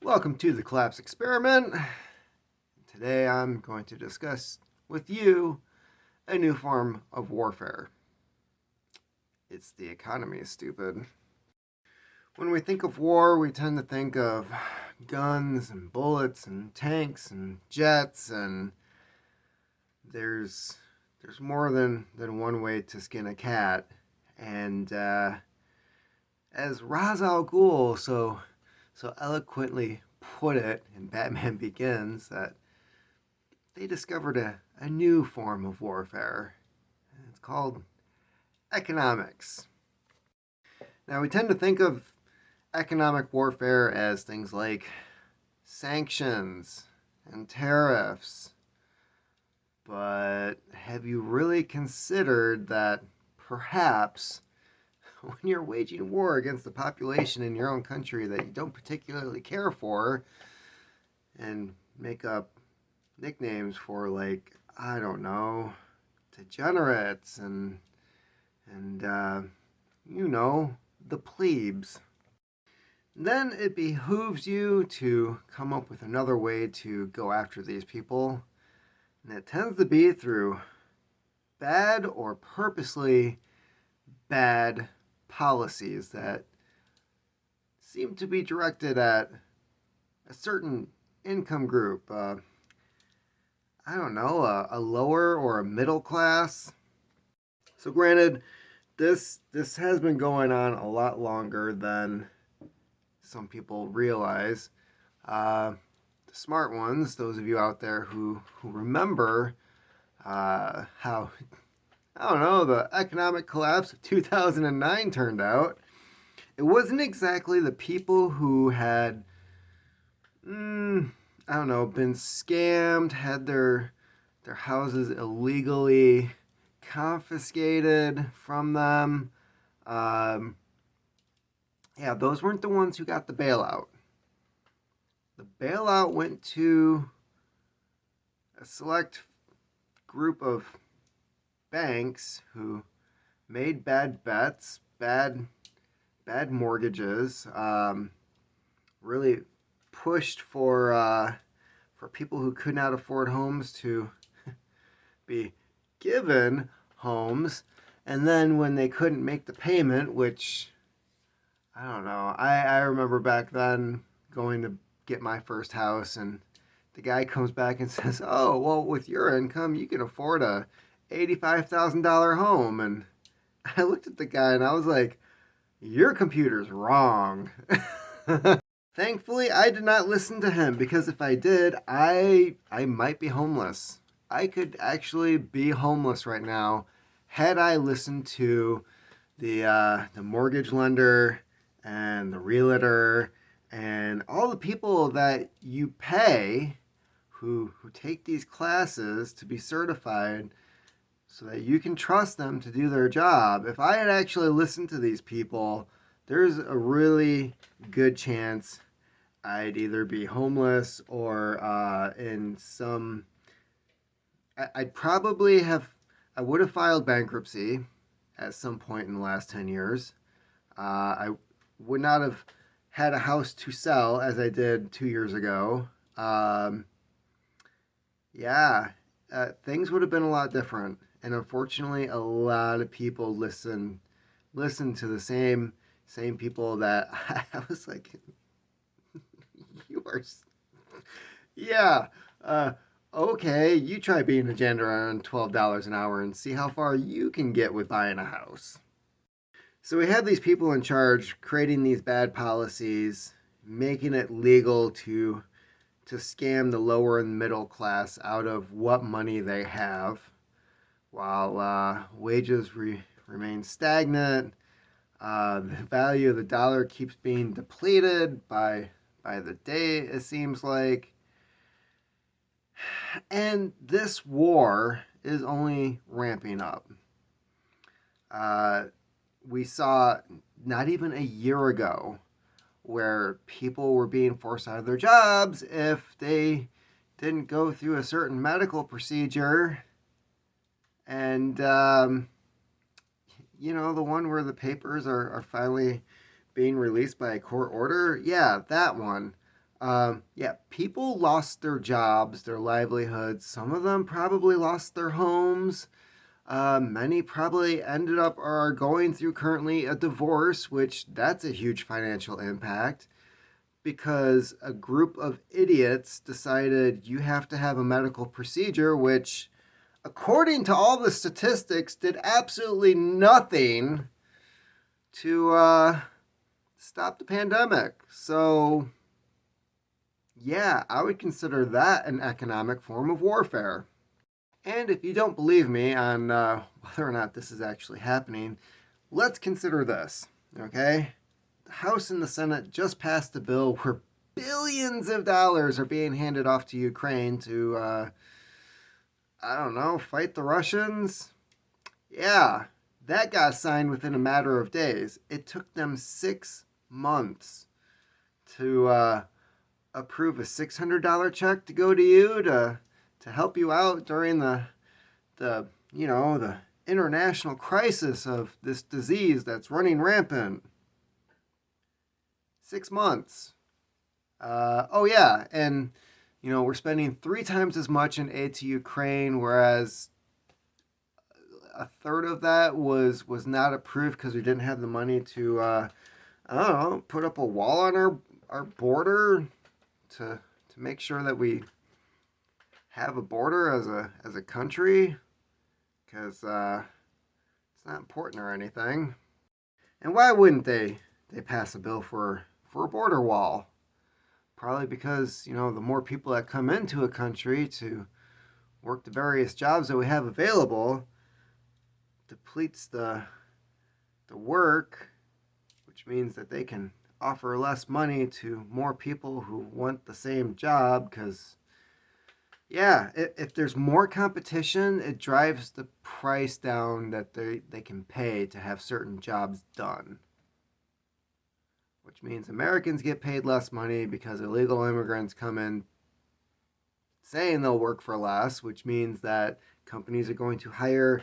Welcome to the Collapse Experiment. Today I'm going to discuss with you a new form of warfare. It's the economy, stupid. When we think of war, we tend to think of guns and bullets and tanks and jets, and there's more than one way to skin a cat. And as Ra's al Ghul so eloquently put it in Batman Begins, that they discovered a new form of warfare. It's called economics. Now, we tend to think of economic warfare as things like sanctions and tariffs. But have you really considered that perhaps when you're waging war against the population in your own country that you don't particularly care for and make up nicknames for, like, I don't know, degenerates and the plebes, then it behooves you to come up with another way to go after these people. And it tends to be through bad or purposely bad policies that seem to be directed at a certain income group. I don't know, a lower or a middle class. So granted, this has been going on a lot longer than some people realize. The smart ones, those of you out there who remember how, I don't know, the economic collapse of 2009 turned out, it wasn't exactly the people who had, been scammed, had their houses illegally confiscated from them. Those weren't the ones who got the bailout. The bailout went to a select group of banks who made bad bets, bad mortgages, really pushed for people who could not afford homes to be given homes, and then when they couldn't make the payment, which I don't know, I remember back then going to get my first house, and the guy comes back and says, "Oh, well, with your income, you can afford a $85,000 home." And I looked at the guy and I was like, "Your computer's wrong." Thankfully, I did not listen to him, because if I did, I might be homeless. I could actually be homeless right now had I listened to the mortgage lender and the realtor and all the people that you pay who take these classes to be certified so that you can trust them to do their job. If I had actually listened to these people, there's a really good chance I'd either be homeless or in some... I would have filed bankruptcy at some point in the last 10 years. I would not have had a house to sell as I did 2 years ago. Things would have been a lot different. And unfortunately, a lot of people listen to the same people that I was like, you are, yeah, okay, you try being a janitor on $12 an hour and see how far you can get with buying a house. So we have these people in charge creating these bad policies, making it legal to scam the lower and middle class out of what money they have, while wages remain stagnant. The value of the dollar keeps being depleted by the day, it seems like. And this war is only ramping up. We saw not even a year ago where people were being forced out of their jobs if they didn't go through a certain medical procedure. And the one where the papers are finally being released by a court order. Yeah, that one. Yeah, people lost their jobs, their livelihoods. Some of them probably lost their homes. Many probably ended up or are going through currently a divorce, which that's a huge financial impact because a group of idiots decided you have to have a medical procedure, which, according to all the statistics, did absolutely nothing to stop the pandemic. So, yeah, I would consider that an economic form of warfare. And if you don't believe me on whether or not this is actually happening, let's consider this, okay? The House and the Senate just passed a bill where billions of dollars are being handed off to Ukraine to, I don't know, fight the Russians. Yeah, that got signed within a matter of days. It took them 6 months to approve a $600 check to go to you to help you out during the international crisis of this disease that's running rampant. 6 months. Oh yeah, and we're spending 3 times as much in aid to Ukraine, whereas a third of that was not approved because we didn't have the money to I don't know, put up a wall on our border to make sure that we have a border as a country because it's not important or anything. And why wouldn't they pass a bill for a border wall? Probably because the more people that come into a country to work the various jobs that we have available depletes the work, which means that they can offer less money to more people who want the same job because yeah, if there's more competition, it drives the price down that they can pay to have certain jobs done, which means Americans get paid less money because illegal immigrants come in saying they'll work for less, which means that companies are going to hire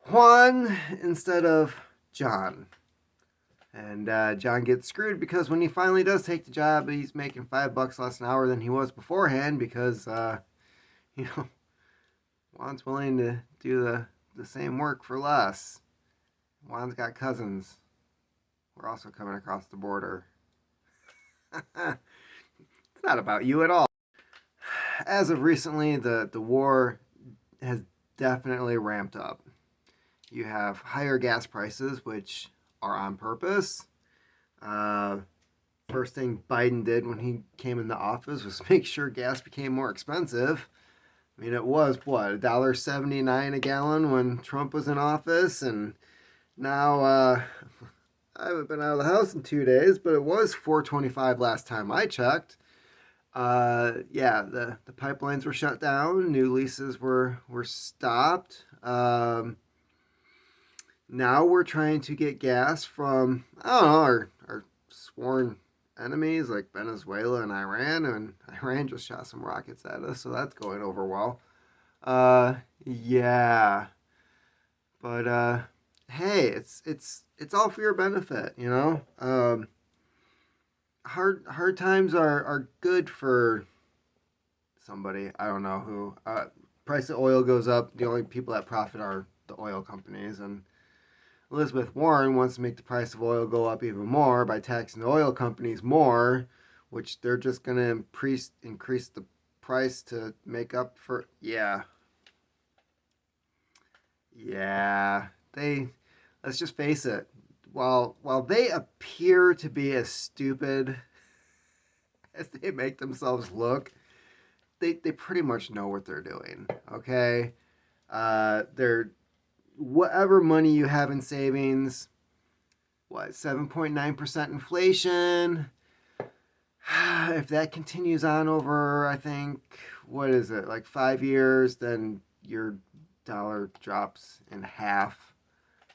Juan instead of John. And John gets screwed because when he finally does take the job, he's making $5 less an hour than he was beforehand because, Juan's willing to do the same work for less. Juan's got cousins. We're also coming across the border. It's not about you at all. As of recently, the war has definitely ramped up. You have higher gas prices, which are on purpose. First thing Biden did when he came into office was make sure gas became more expensive. I mean, it was what, $1.79 a gallon when Trump was in office, and now I haven't been out of the house in 2 days, but it was $4.25 last time I checked. Yeah, the pipelines were shut down, new leases were stopped. Now we're trying to get gas from, I don't know, our sworn enemies like Venezuela and Iran, and Iran just shot some rockets at us, so that's going over well. Yeah, but hey, it's all for your benefit, you know. Hard times are good for somebody. I don't know who. Price of oil goes up. The only people that profit are the oil companies, and Elizabeth Warren wants to make the price of oil go up even more by taxing the oil companies more, which they're just going to increase the price to make up for. Yeah. Yeah. Let's just face it. While they appear to be as stupid as they make themselves look, they pretty much know what they're doing. Okay? They're whatever money you have in savings, 7.9% inflation. If that continues on over, I think, what is it, like 5 years, then your dollar drops in half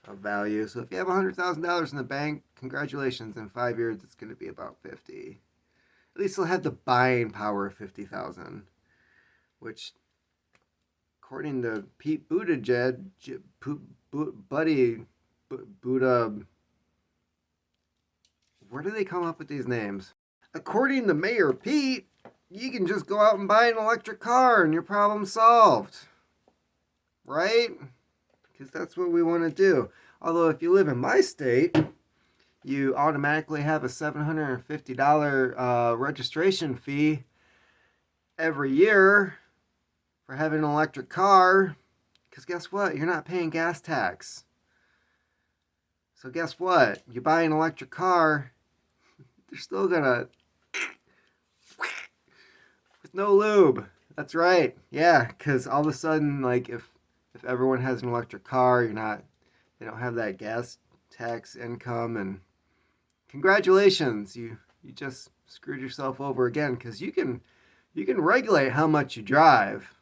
of value. So if you have $100,000 in the bank, congratulations. In 5 years, it's going to be about 50. At least you'll have the buying power of 50,000, which, according to Pete Buttigieg, Buddy Buddha. Where do they come up with these names? According to Mayor Pete, you can just go out and buy an electric car and your problem's solved. Right? Because that's what we want to do. Although, if you live in my state, you automatically have a $750 registration fee every year for having an electric car. Because guess what? You're not paying gas tax. So guess what? You buy an electric car, they're still gonna with no lube. That's right. Yeah, because all of a sudden, like if everyone has an electric car, they don't have that gas tax income, and congratulations, you just screwed yourself over again because you can regulate how much you drive,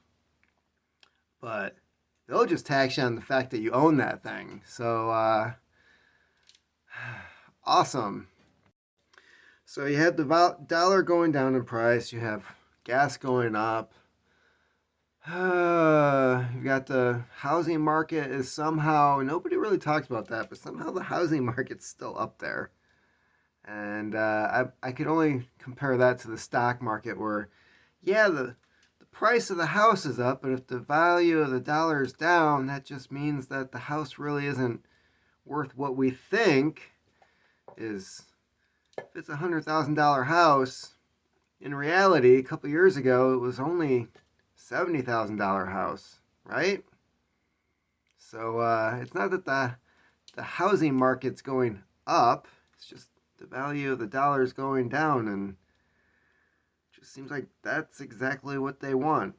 but they'll just tax you on the fact that you own that thing. So awesome. So you have the dollar going down in price, you have gas going up. You've got the housing market is somehow, nobody really talks about that, but somehow the housing market's still up there. And I could only compare that to the stock market where, yeah, the price of the house is up, but if the value of the dollar is down, that just means that the house really isn't worth what we think is. If it's a $100,000 house, in reality, a couple years ago, it was only $70,000 house, right? So it's not that the housing market's going up; it's just the value of the dollar is going down, and it just seems like that's exactly what they want.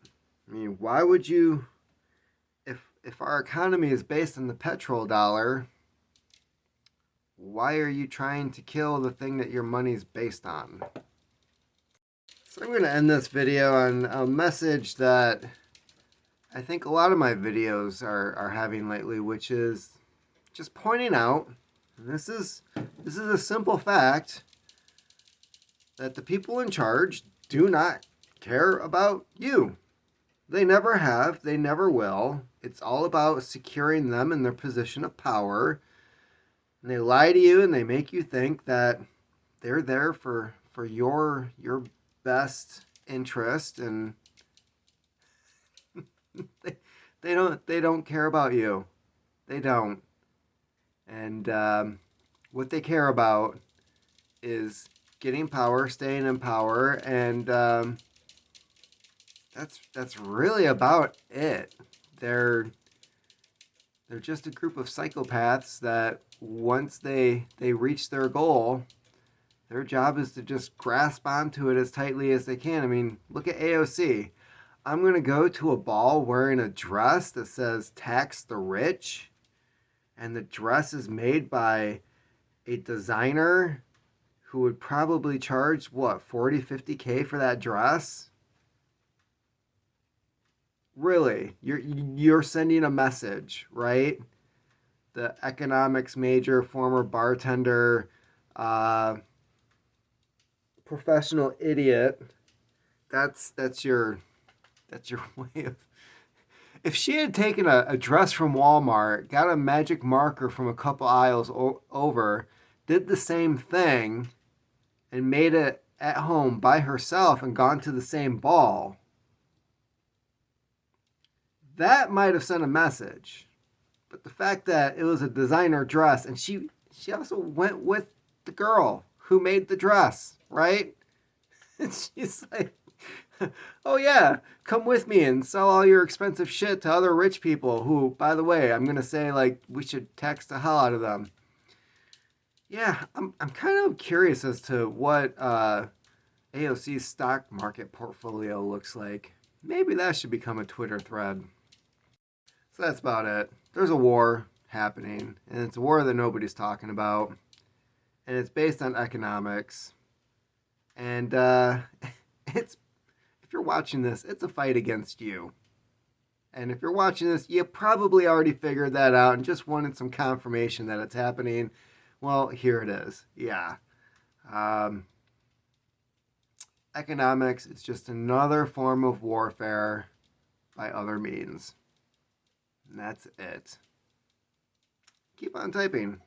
I mean, why would you? If our economy is based on the petrodollar, why are you trying to kill the thing that your money's based on? So I'm going to end this video on a message that I think a lot of my videos are having lately, which is just pointing out, and this is a simple fact, that the people in charge do not care about you. They never have, they never will. It's all about securing them in their position of power. And they lie to you and they make you think that they're there for your best interest, and they don't care about you. They don't. And what they care about is getting power, staying in power, and that's really about it. They're just a group of psychopaths that once they reach their goal, their job is to just grasp onto it as tightly as they can. I mean, look at AOC. I'm going to go to a ball wearing a dress that says tax the rich, and the dress is made by a designer who would probably charge, what, 40, 50K for that dress? Really? You're sending a message, right? The economics major, former bartender, professional idiot. That's your way of. If she had taken a dress from Walmart, got a magic marker from a couple aisles over, did the same thing, and made it at home by herself and gone to the same ball, that might have sent a message. But the fact that it was a designer dress, and she also went with the girl who made the dress, right? And she's like, oh yeah, come with me and sell all your expensive shit to other rich people who, by the way, I'm going to say, like, we should tax the hell out of them. Yeah, I'm kind of curious as to what AOC's stock market portfolio looks like. Maybe that should become a Twitter thread. So that's about it. There's a war happening, and it's a war that nobody's talking about, and it's based on economics. And it's, if you're watching this, it's a fight against you. And if you're watching this, you probably already figured that out and just wanted some confirmation that it's happening. Well, here it is. Yeah. Economics is just another form of warfare by other means. And that's it. Keep on typing.